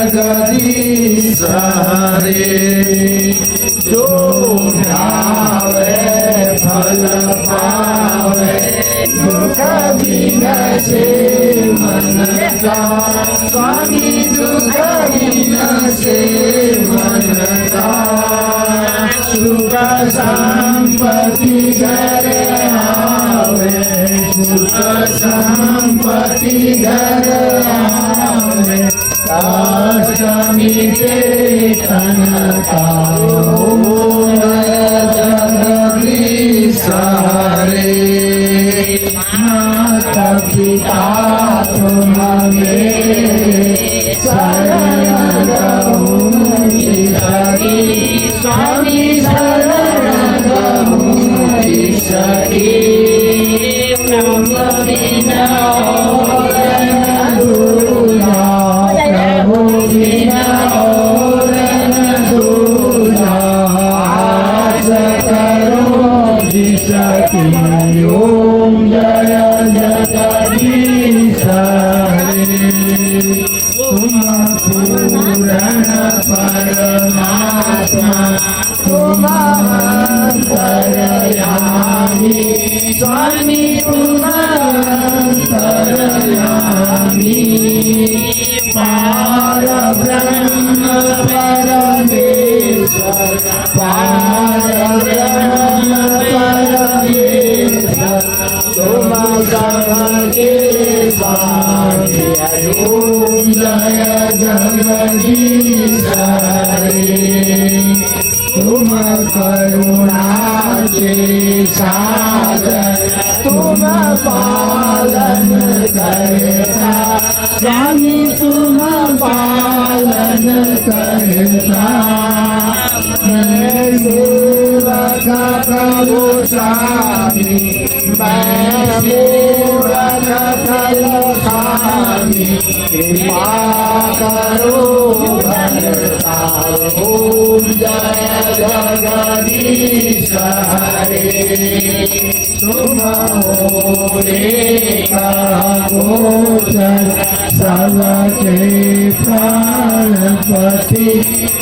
जगदीश हरे। जो ध्यावे फल पावे, दुख विनशे मन का। स्वामी दुख विनशे मन का। सुख संपत्ति घर आवे, सुख संपत्ति घर आवे। कष्ट मिटे तन का। ओम जगदीश हरे। माता पिता तुम मेरे, शरण गहुनि सखी। स्वामी शरण गहुनि सखी। तुम बिना और न दूजा, प्रभु बिना और न दूजा। आस करो जिसकी। ओम जय जगदीश हरे। तुम पूर्ण परमात्मा, तुम अंतर्यामी। स्वामी तुम अंतर्यामी। पार ब्रह्म परमेश्वर, पार ब्रह्म परमेश्वर। तुम सबके स्वामी। ओम जय जगदीश हरे। तुम करुणा के सागर, तुम पालन करता। स्वामी तुम पालन करता। मैं सेवक प्रभु स्वामी, मैं सेवक फल स्वामी। कृपा करो भरताल। ओम जय जगदीश हरे। तुम हो एक गोचर, सबके प्राणपति।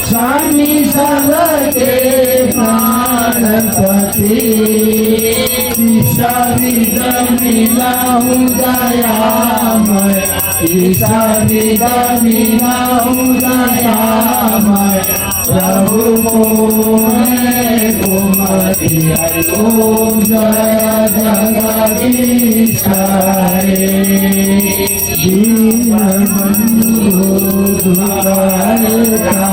स्वामी सबके प्राणपति। ईश्वरिद मिलाहु दयामय, ईश्वरिद मिलाहु दयामय। प्रभु मोहे कुमति। ओम जय जगदीश हरे। दीन बंधु दुर्गा,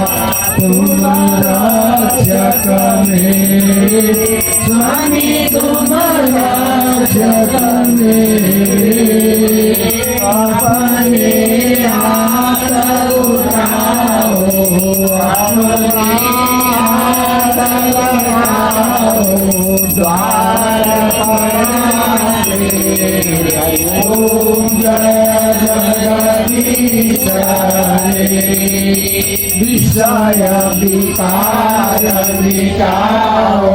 तुम रक्षक मेरे। स्वामी तुम रक्षक मेरे। अपने हाथ उठाओ, अपने हाथ लगाओ। द्वार ओम जय जगदीश हरे। विषय विकार मिटाओ,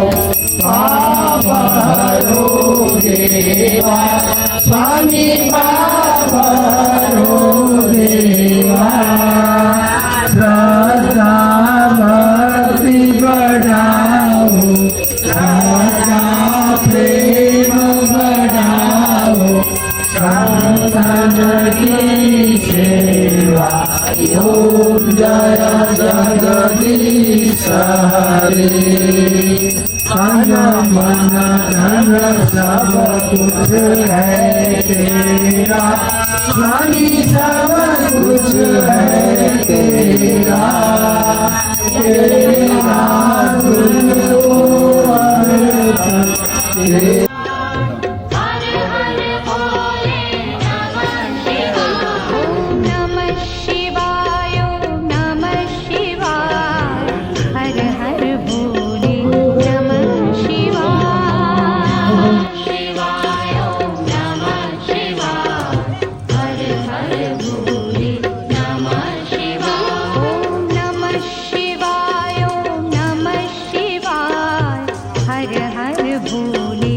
पाप हरो देवा। स्वामी पाप हरो देवा। श्रद्धा भक्ति बढ़ाओ, श्रद्धा प्रेम बढ़ाओ। संतन की सेवा। ओम जय जगदीश हरे। तन मन धन सब कुछ है तेरा। स्वामी सब कुछ है तेरा। तेरा तुझको अर्पण। हर हर भोले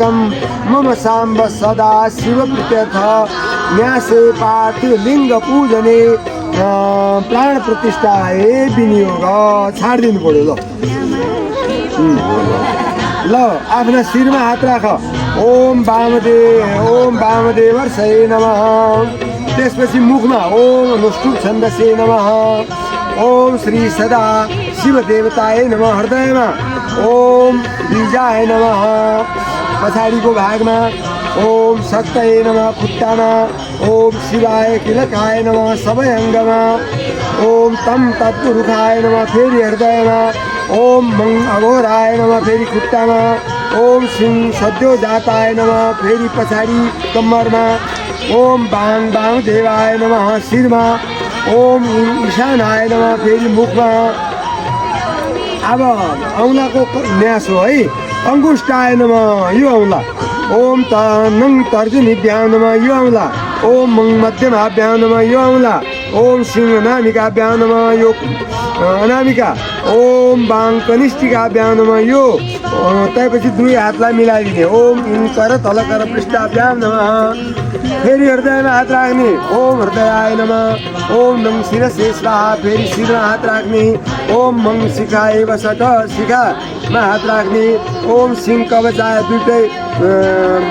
एकम मम सांब सदा शिव प्रीत्यर्थ न्यासे पार्थिव लिङ्ग पूजने प्राण प्रतिष्ठाए विनियोग छाडिदिनु पर्यो ल आफ्ना शिरमा हात राख ओम वामदेवर्षै नमः त्यसपछि मुखमा ओम अनुष्टुप छन्दसे नमः ओम श्री सदा शिव देवताय नमः हृदयमा ओम बीजाय नमः पछाडिको भागमा ओम शक्तये नमः खुट्टामा ओम शिवाय किलकाय नमः सबै अङ्गमा ओम तम तत्पुरुषाय नमः फेरि हृदयमा ओम मङ अघोराय नमः फेरि खुट्टामा ओम सिंह सद्यो जाताय नमः फेरि पछाडि कम्मरमा ओम बाङ देवाय नमः शिरमा ओम ईशानाय नमः फेरि मुखमा अब औँलाको न्यास हो है अङ्गुष्ठाय नमः यो औँला ओम नङ तर्जनीभ्यां नमः यो औँला ओम मङ मध्यमाभ्यां नमः यो औँला ओम सिंह अनामिकाभ्यां नमः यो अनामिका ओम बाङ कनिष्ठिकाभ्यां नमः यो त्यसपछि दुई हातलाई मिलाइदिने ओम कर तल कर पृष्ठाभ्यां नमः फेरि हृदयमा हात राख्ने ओम हृदयाय नमः ओम नङ शिरसे स्वाहा फेरि शिरमा हात राख्ने ओम मङ शिखाय वसट शिखामा हात राख्ने ओम सिंह कवचाय दुईटै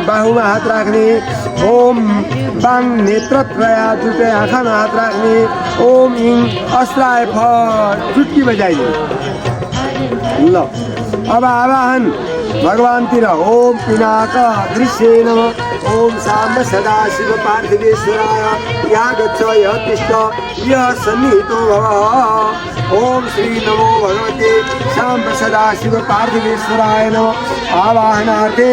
बाहुमा हात राख्ने ओम बाङ नेत्रत्रया दुईटै आँखामा हात राख्ने ओम इङ अस्त्राय फ चुटकी बजाइने ल अब आवाहन भगवानतिर ओम पिनाक दृश्य नमः ओम सांब सदा शिव पार्थिवेश्वराय या गच्छ यः तिष्ठ यः सन्निहितो भव ओम श्री नमो भगवते सांब सदा शिव पार्थिवेश्वराय नमः आवाहनार्थे